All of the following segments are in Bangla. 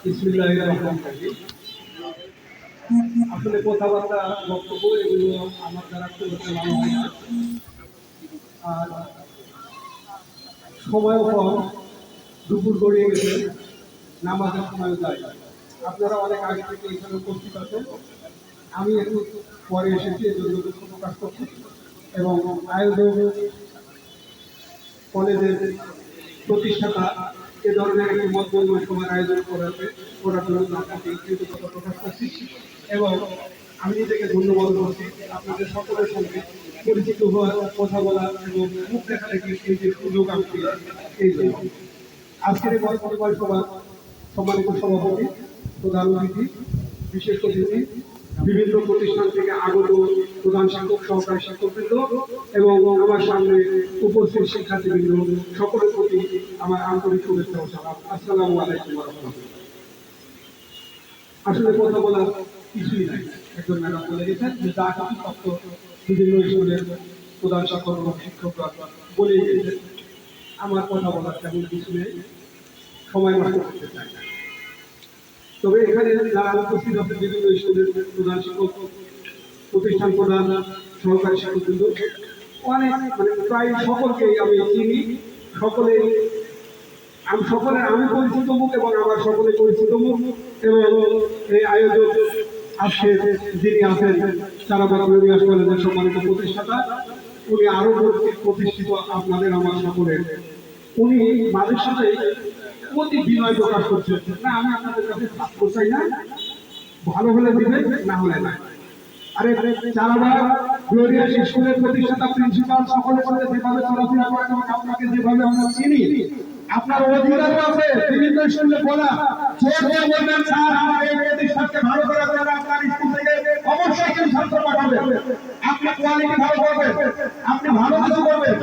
বিসমিল্লাহির রহমানির রহিম। আসলে কথাবার্তা বক্তব্য এগুলো আমার দ্বারা খুব একটা ভালো হয় না, আর সময়ও কম, দুপুর গড়িয়ে গেছে, নামাজের সময় যায়। আপনারা অনেক আগে থেকে এখানে উপস্থিত আছেন, আমি একটু পরে এসেছি, এজন্য দুঃখ প্রকাশ করছি। এবং আয়োজক কলেজের প্রতিষ্ঠাতা এ ধরনের একটি মত বিনিময় সভার আয়োজন করার জন্য আপনাকে কৃতজ্ঞতা প্রকাশ করছি এবং আমি নিজেকে ধন্যবাদ করছি আপনাদের সকলের সঙ্গে পরিচিত হওয়ার, কথা বলা এবং মুখ দেখা দেখি এই যে সুযোগ আমি এই জন্য আজকের এই মত বিনিময় সভার সম্মানিত সভাপতি, প্রধান অতিথি, বিশেষ অতিথি, বিভিন্ন প্রতিষ্ঠান থেকে আগত প্রধান শিক্ষক, সহকারী শিক্ষকবৃন্দ এবং আমার সামনে উপস্থিত শিক্ষার্থীবৃন্দ, সকলের প্রতি আমার আন্তরিক শুভেচ্ছা ও সালাম। আসসালামু আলাইকুম ওয়া রাহমাতুল্লাহ। আসলে কথা বলার কিছুই নাই, একজন ম্যাডাম বলে গেছেন যে যা কিছু তথ্য বিভিন্ন স্কুলের প্রধান শিক্ষক এবং শিক্ষকরা বলে গেছেন, আমার কথা বলার তেমন কিছু নেই, সময় নষ্ট করতে চাই না। তবে এখানে যারা উপস্থিত আছে বিভিন্ন স্কুলের প্রধান শিক্ষক, প্রতিষ্ঠান প্রধান, সহকারী শিক্ষকবৃন্দ, অনেক প্রায় সকলকেই আমি চিনি, আমি পরিচিত মুখ এবং আমার সকলে পরিচিত মুখ। এবং এই আয়োজক আজকে যিনি আছেন চারাবাগ ইউনিভার্স কলেজের সম্মানিত প্রতিষ্ঠাতা, উনি আরো প্রতিষ্ঠিত আপনাদের আমার সকলের। উনি মাঝে সাথে অতি বিনয় প্রকাশ করছেন, না আমি আপনাদের কাছে ছাত্র চাই না, ভালো হলে দিবেন, না হলে না। আরে চারাবাগ গ্লোরিয়াস স্কুলের প্রতিষ্ঠাতা, প্রিন্সিপাল, সকলের সাথে যেভাবে চলাফেরা করেন এবং আপনাকে যেভাবে আমরা চিনি, আপনার অধিকার আছে বিভিন্ন স্কুলে বলা, জোর দিয়ে বলবেন স্যার আমার এই প্রতিষ্ঠানকে ভালো করার জন্য আপনার স্কুল থেকে অবশ্যই কিছু ছাত্র পাঠাবেন, আপনি কোয়ালিটি ভালো করবেন, আপনি ভালো কিছু করবেন,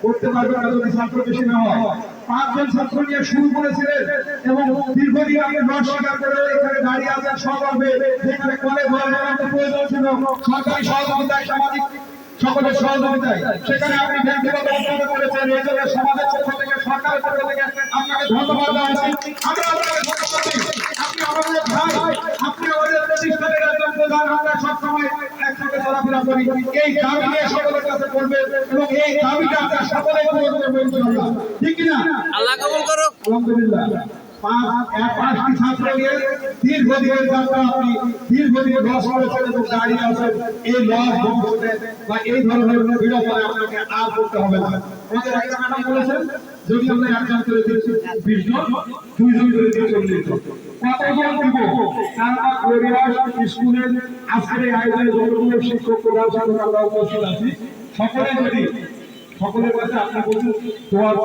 করতে পারবেন না যদি ছাত্র বেশি না হয়। 5 জন ছাত্র নিয়ে শুরু করেছিলেন এবং দীর্ঘদিন আপনি রস স্বীকার করে এখানে দাঁড়িয়ে আছেন সগর্বে, যেখানে কলেজ প্রয়োজন ছিল সরকারি সহযোগিতায়, সামাজিক সকলের সহযোগিতায়, সেখানে আপনি ব্যক্তিগত উদ্যোগ করেছেন। এই জন্য সমাজের পক্ষ থেকে, সরকারের পক্ষ থেকে আপনাকে ধন্যবাদ জানাচ্ছি। আমরা আপনাকে ধন্যবাদ দিই, আপনি আমাদের ভাই, আপনি আমাদের প্রতিষ্ঠানের একজন প্রধান, আমরা সবসময় একসাথে চলাফেরা করি। এই দাবি নিয়ে সকলের কাছে করবেন এবং এই দাবিটা আমরা সকলেই পূরণ করবো ইনশাআল্লাহ, ঠিক কিনা? আল্লাহ কবুল করুক। আলহামদুলিল্লাহ। 5টি ছাত্র নিয়ে দীর্ঘদিনের যাত্রা, আপনি দীর্ঘদিন লস করেছেন এবং দাঁড়িয়ে আছেন। এই লস ভবিষ্যতে বা এই ধরনের বিড়ম্বনায় আপনাকে আর করতে হবে না। আমাদের একটা ম্যাডাম বলেছেন যদি আমরা একজন করে দিচ্ছি 20 জন, 2 জন করে দিচ্ছি 40 জন, কতজন দিব? আমরা গ্লোরিয়াস স্কুলের আজকের এই আয়োজনে যতগুলো শিক্ষক, প্রধান শিক্ষক আমরা উপস্থিত আছি, সকলের কাছে আপনি বলুন দোয়ার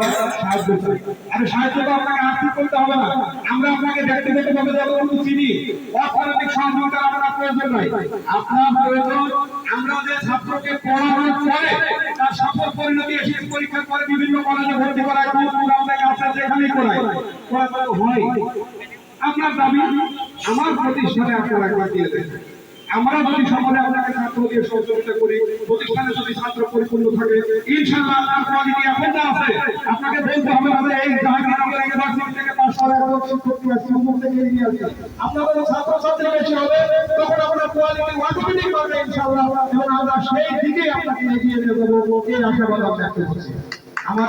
সাহায্য চাই। আরে সাহায্য তো আপনাকে আর্থিক করতে হবে না, আমরা আপনাকে ব্যক্তিগতভাবে যতটুকু চিনি, অর্থনৈতিক সহযোগিতার আপনার প্রয়োজন নাই। আপনার প্রয়োজন আমরা যে ছাত্রকে পড়ানোর পরে তার সফল পরিণতি এসে পরীক্ষার পরে বিভিন্ন কলেজে ভর্তি করায়, আপনাকে আছে যেখানেই পড়ানো হয়। আপনার দাবি আমার প্রতিষ্ঠানে আপনারা একবার দিয়ে দেন। আমরা যদি সকলে আপনাকে ছাত্র দিয়ে সহযোগিতা করি, প্রতিষ্ঠানে যদি ছাত্র পরিপূর্ণ থাকে, ইনশাআল্লাহ আপনার কোয়ালিটি এখন যা আছে আপনাকে বলতে হবে না এই জাহাঙ্গীরনগর ইউনিভার্সিটি থেকে পাস করা একজন শিক্ষক থেকে এগিয়ে আসছে। আপনাদের ছাত্র ছাত্রী বেশি হবে, তখন আপনার কোয়ালিটি অটোমেটিক হবে ইনশাআল্লাহ, এবং আমরা সেই দিকেই আপনাকে এগিয়ে নিয়ে যাবো, এই আশাবাদ আমি রাখতে পারছি। আমার